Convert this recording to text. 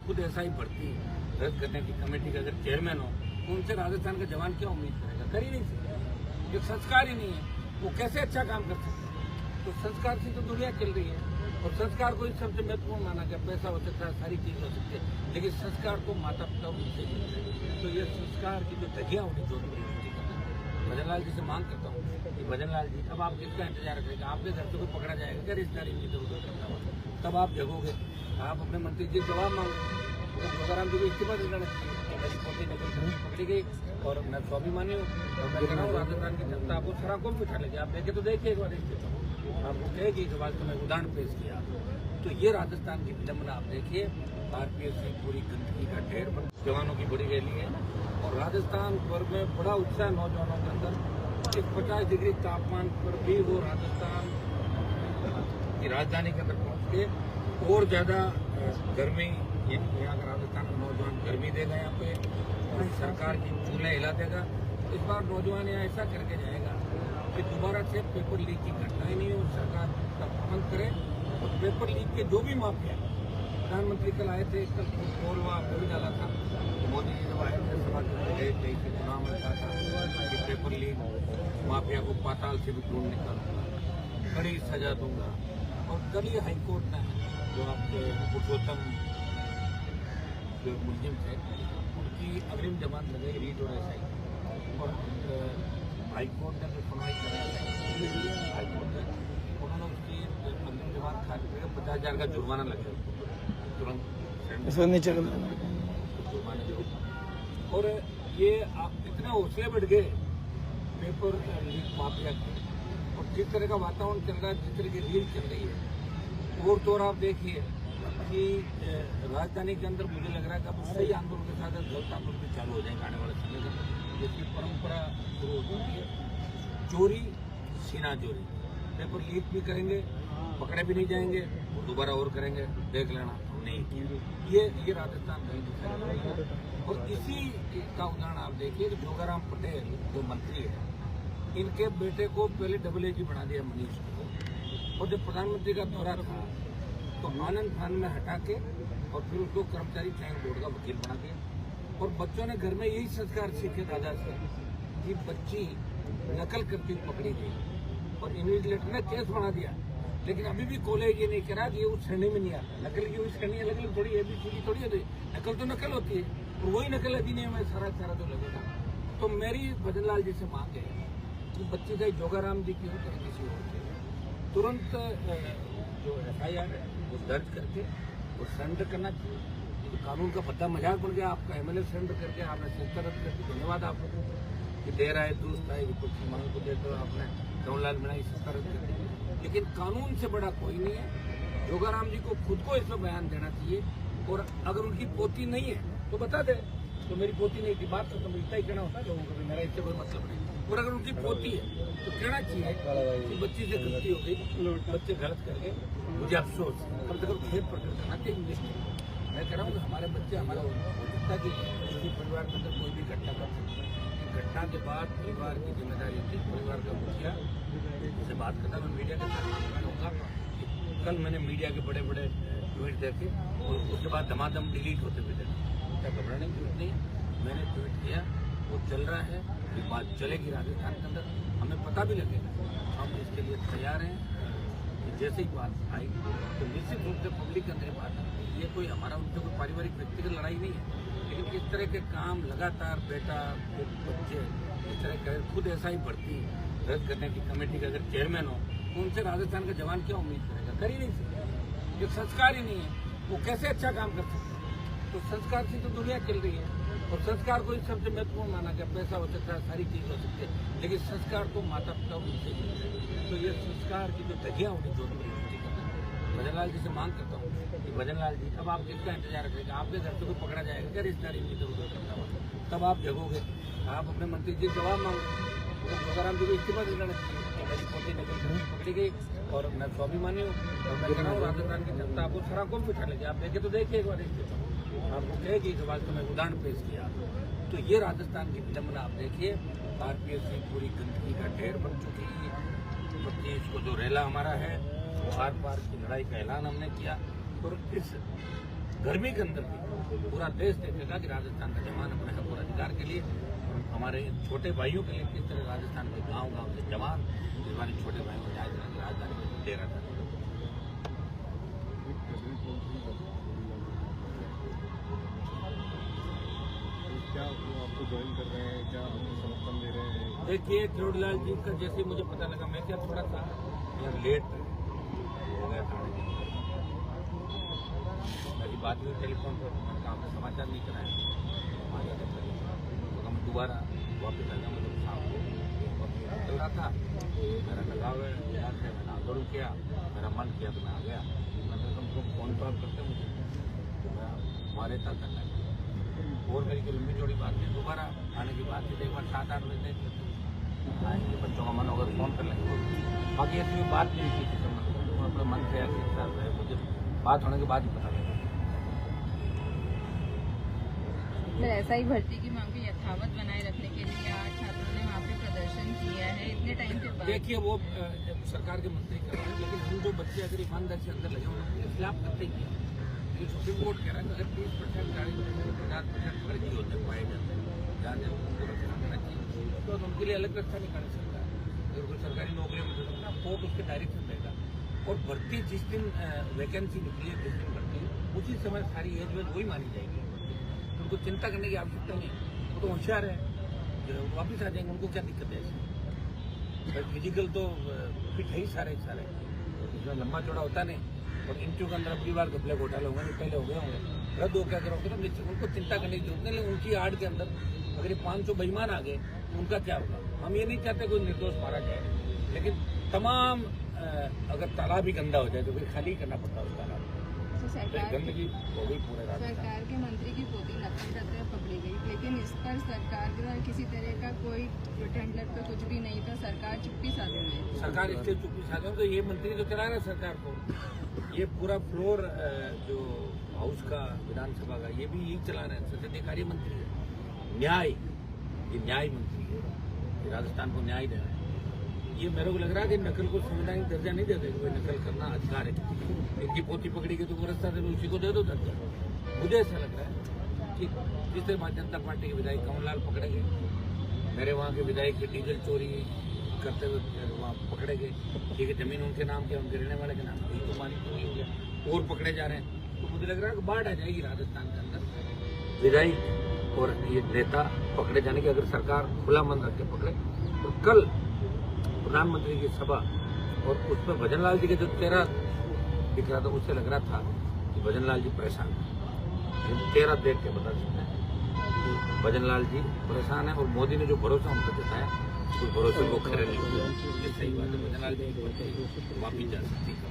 खुद एसआई भर्ती रद्द करने की कमेटी का अगर चेयरमैन हो तो उनसे राजस्थान का जवान क्या उम्मीद करेगा? कर ही नहीं सकता। जो संस्कार ही नहीं है वो कैसे अच्छा काम कर सकते हैं? तो संस्कार से तो दुनिया चल रही है और संस्कार को ही सबसे महत्वपूर्ण माना गया। पैसा हो सकता है, सारी चीज हो सकती है, लेकिन संस्कार को माता पिता उनसे ही मिलता है। तो ये संस्कार की जो धज्जियां उन्हें जोधपुर यूनिवर्सिटी का भजन लाल जी से मांग करता हूँ कि भजन लाल जी अब आप किसका इंतजार करेंगे? आपके घर से कोई पकड़ा जाएगा क्या रिश्तेदारी में इधर उधर करता हुआ? तब आप जगोगे। आप अपने मंत्री जी जवाब मांगो। तो जोगाराम जी को इस्तीफा दे देना चाहिए। मेरी पोती नकल करके पकड़ी गई और मैं स्वाभिमानी हूँ और मैं कह रहा हूँ राजस्थान की जनता आपको सराकों में बिठा लेगी। आप देखे तो देखिए एक बार इस्तीफा, आपको कहेगी कि वास्तव में उदाहरण पेश किया। तो ये राजस्थान की विडम्बना आप देखिए। आरपीएफ पूरी गंदगी का ढेर जवानों की बड़ी रैली है और राजस्थान भर में बड़ा उत्साह नौजवानों के अंदर। इस 50 डिग्री तापमान पर भी वो राजस्थान की राजधानी के अंदर पहुंच के और ज्यादा गर्मी, यहाँ का राजस्थान का नौजवान गर्मी देगा। यहाँ पे सरकार की चूल्हे हिला देगा। इस बार नौजवान यहाँ ऐसा करके जाएगा कि दोबारा से पेपर लीक की घटना ही नहीं हो। सरकार का बंद करे और पेपर लीक के जो भी माफिया, प्रधानमंत्री कल आए थे, कल कोरवा भी डाला था। मोदी जी जब आए थे सभा के गए थे चुनाव में कहा था कि पेपर लीक माफिया को पाताल से भी ढूंढ निकालूंगा, कड़ी सजा दूंगा। और कल ही हाईकोर्ट ने जो आपके पुरुषोत्तम जो मुलजिम थे उनकी अग्रिम जमानत लगाई, रीट और एसआई। और हाईकोर्ट ने जो सुनवाई कराई हाईकोर्ट ने, उन्होंने उसकी अग्रिम जमानत खारिज करके 50,000 का जुर्माना लगाया तुरंत जुर्माने जो। और ये इतने हौसले बढ़ गए पेपर लीक माफिया के और जिस तरह का वातावरण चल रहा है, जिस तरह की रील चल रही है। और तो आप देखिए कि राजधानी के अंदर मुझे लग रहा है कि अब सही आंदोलन के साथ गलत आंदोलन भी चालू हो जाएंगे आने वाले समय के अंदर। जिसकी परंपरा शुरू हो चुकी है, चोरी सीना चोरी। पेपर लीक भी करेंगे, पकड़े भी नहीं जाएंगे, दोबारा और करेंगे, देख लेना नहीं किया। ये राजस्थान नहीं दिखाई। और इसी का उदाहरण आप देखिए कि जोगाराम पटेल जो मंत्री है, इनके बेटे को पहले डबल बना दिया मनीष को। और जब प्रधानमंत्री का दौरा था तो आनंद फान में हटा के और फिर उसको कर्मचारी चयन बोर्ड का वकील बना दिया। और बच्चों ने घर में यही संस्कार सीखे दादा से कि बच्ची नकल करती पकड़ी गई और इन्विजिलेटर ने केस बना दिया। लेकिन अभी भी कॉलेज ये नहीं करा कि ये उस श्रेणी में नहीं आता। नकल की उस श्रेणी अलग अलग थोड़ी ABCD थोड़ी है। नकल तो नकल होती है और वही नकल अधिनियम में सारा तो लगेगा। तो मेरी भजन लाल जी से मांग है कि बच्ची का जोगाराम जी की हो चाहे किसी और की, तुरंत जो FIR है वो दर्ज करके वो सरेंडर करना चाहिए। तो कानून का भद्दा मजाक बन गया। आपका MLA सरेंडर करके आपने संस्था रद्द कर दी। धन्यवाद आप लोगों को कि दे रहा है दुरुस्त है विपक्षी मांग को देकर आपने जवाहरलाल मीणा की संस्था रद्द कर दी। लेकिन कानून से बड़ा कोई नहीं है। जोगाराम जी को खुद को इसमें बयान देना चाहिए। और अगर उनकी पोती नहीं है तो बता दे तो मेरी पोती नहीं थी, बात तो इतना ही कहना होता है लोगों को, मेरा इससे कोई मतलब नहीं। और अगर उनकी पोती है तो कहना चाहिए कि बच्ची से गलती हो गई, बच्चे गलत कर गए, मुझे अफसोस, कम से कम खेद प्रकट करना चाहिए। मैं कह रहा हूँ कि हमारे बच्चे हमारा हो सकता है कि किसी परिवार के अंदर कोई भी घटना कर सकते हैं। घटना के बाद परिवार की जिम्मेदारी होती है, परिवार का मुखिया से बात करता। मैं मीडिया के साथ कहूँगा, कल मैंने मीडिया के बड़े बड़े ट्वीट देखे और उसके बाद धमाधम डिलीट होते हुए देखे। क्या घबराने की जरूरत नहीं है। मैंने ट्वीट किया, वो चल रहा है, ये बात चलेगी राजस्थान के अंदर, हमें पता भी लगेगा। हम इसके लिए तैयार हैं कि जैसे ही बात आई तो निश्चित रूप से पब्लिक के अंदर बात है। ये कोई हमारा उनसे कोई पारिवारिक व्यक्तिगत लड़ाई नहीं है, लेकिन इस तरह के काम लगातार बेटा बच्चे इस तरह कर खुद एसआई भर्ती रद्द करने की कमेटी का अगर चेयरमैन हो तो उनसे राजस्थान का जवान क्या उम्मीद करेगा? कर ही नहीं सकता। जो संस्कार ही नहीं है वो कैसे अच्छा काम कर सकते हैं? तो संस्कार से तो दुनिया चल रही है और संस्कार को ही सबसे महत्वपूर्ण माना गया। पैसा हो सकता है, सारी चीज हो सकती है, लेकिन संस्कार को माता पिता उनसे ही मिलता है। तो ये संस्कार की जो धज्जियां होगी जोधपुर यूनिवर्सिटी के अंदर। भजन लाल जी से मांग करता हूँ कि भजन लाल जी अब आप किसका इंतजार करेंगे? आपके घर से कोई पकड़ा जाएगा क्या रिश्तेदारी में इधर उधर करता हुआ? तब आप जगोगे। आप अपने मंत्री जी जवाब मांगो। तो जोगाराम जी को इस्तीफा दे देना चाहिए। मेरी पोती नकल करके पकड़ी गई और मैं स्वाभिमानी हूँ और मैं कह रहा हूँ राजस्थान की जनता आपको सराकों में बिठा लेगी। आप देखे तो देखिए एक बार आपको कहेगी कि वास्तव में उदाहरण पेश किया। तो ये राजस्थान की विडम्बना आप देखिए। आरपीएफ पूरी गंदगी का ढेर बन चुकी है। 25 को जो रेला हमारा है वो आर पार की लड़ाई का ऐलान हमने किया और इस गर्मी के अंदर भी पूरा देश देखेगा कि राजस्थान का जवान अपने हक और अधिकार के लिए, हमारे छोटे भाइयों के लिए किस तरह राजस्थान के गांव-गांव से जवान हमारे छोटे भाइयों को न्याय दिलाने की राजधानी में दे रहा था। क्या वो आपको ज्वाइन कर रहे हैं, क्या आपको समर्थन दे रहे हैं? देखिए, किरोड़ीलाल जी का जैसे मुझे पता लगा, मैं क्या थोड़ा सा लेट हो गया था, मेरी बात हुई टेलीफोन पर, मैंने कहा आपने समाचार नहीं कराया, तो मैं दोबारा वापस आ गया। मतलब शाम को चल रहा था, मेरा लगाव है बिहार से, मैंने आंदोलन किया, मेरा मन किया तो मैं आ गया। मैंने तुमको फोन कॉल करते मुझे, तो मैं हमारे साथ करना है और मेरी कोई लंबी चौड़ी बात नहीं, दोबारा आने की बात थी। एक बार 7-8 बजे आएंगे, बच्चों का मन होगा तो फोन कर लेंगे। बाकी ऐसी कोई बात नहीं थी, अपने मन से है, मुझे बात होने के बाद ही पता लगा। ऐसा ही भर्ती की मांग को यथावत बनाए रखने के लिए आज छात्रों ने वहाँ पे प्रदर्शन किया है इतने टाइम के बाद। देखिए, वो सरकार के मंत्री कर रहे हैं, लेकिन हम जो बच्चे अगर ईमानदारी से अंदर लगे उनके खिलाफ करते ही हैं। ये सुप्रीम कोर्ट कह रहा है कि अगर 30%, 40%, 50% फर्जी होते पाए जाते हैं, जहाँ जब उनको रखना देना चाहिए, तो उनके लिए अलग रास्ता निकाल सकता है। अगर कोई सरकारी नौकरी में सकता कोर्ट उसके डायरेक्शन देगा, और भर्ती जिस दिन वैकेंसी निकली है, जिस दिन भर्ती उसी समय सारी एज वेज वही मानी जाएगी। उनको चिंता करने की आवश्यकता नहीं, वो तो होशियार है, वापिस आ जाएंगे, उनको क्या दिक्कत है? फिजिकल तो फिट है ही सारे, इसमें लंबा चौड़ा होता नहीं, और इंटरव्यू के अंदर अगली बार कपड़े घोटाले होंगे, नहीं पहले हो गए होंगे, रद्द हो क्या करोगे, तो उनको चिंता करने की जरूरत नहीं। लेकिन उनकी आड़ के अंदर अगर ये 500 बेईमान आ गए तो उनका क्या होगा? हम ये नहीं चाहते कोई निर्दोष मारा जाए, लेकिन तमाम अगर तालाब भी गंदा हो जाए तो फिर खाली करना पड़ता है उस तालाब को। गंदगी हो गई पूरे राजस्थान। सरकार के मंत्री की पोती नकल करते हुए पकड़ी गई, लेकिन इस पर सरकार द्वारा किसी तरह का कोई टेंडर पे कुछ भी नहीं था, सरकार चुप्पी साधे हुए। सरकार इसलिए चुप्पी साधे, तो ये मंत्री तो चला रहा है सरकार को, ये पूरा फ्लोर जो हाउस का, विधानसभा का, ये भी यही चला रहे हैं। संसदीय कार्य मंत्री है, न्याय, ये न्याय मंत्री है, ये राजस्थान को न्याय दे रहा है। ये मेरे को लग रहा है कि नकल को संवैधानिक दर्जा नहीं देते, कोई नकल करना अधिकार है। इनकी पोती पकड़ी गई तो वो रास्ता दे, उसी को दे दो दर्जा। मुझे ऐसा लग रहा है कि जिस तरह भारतीय जनता पार्टी के विधायक कमललाल पकड़े गए, मेरे वहाँ के विधायक की डीजल चोरी करते हुए वहाँ पकड़े गए, ठीक है, जमीन उनके नाम के, उनके रहने वाले के नाम, यही तो मानी तो नहीं हो गया, और पकड़े जा रहे हैं। तो मुझे लग रहा है कि बाढ़ आ जाएगी राजस्थान के अंदर, विधायक और ये नेता पकड़े जाने की। अगर सरकार खुला मन रख के पकड़े तो कल प्रधानमंत्री की सभा, और उसमें भजनलाल जी के जो चेहरा दिख रहा था, उससे लग रहा था कि भजनलाल जी परेशान हैं। चेहरा देख के बता सकते हैं भजनलाल जी परेशान है, और मोदी ने जो भरोसा उन पर जताया उस भरोसे को खरे नहीं हुआ। ये सही बात है, भजनलाल जी वापिस जा सकती है।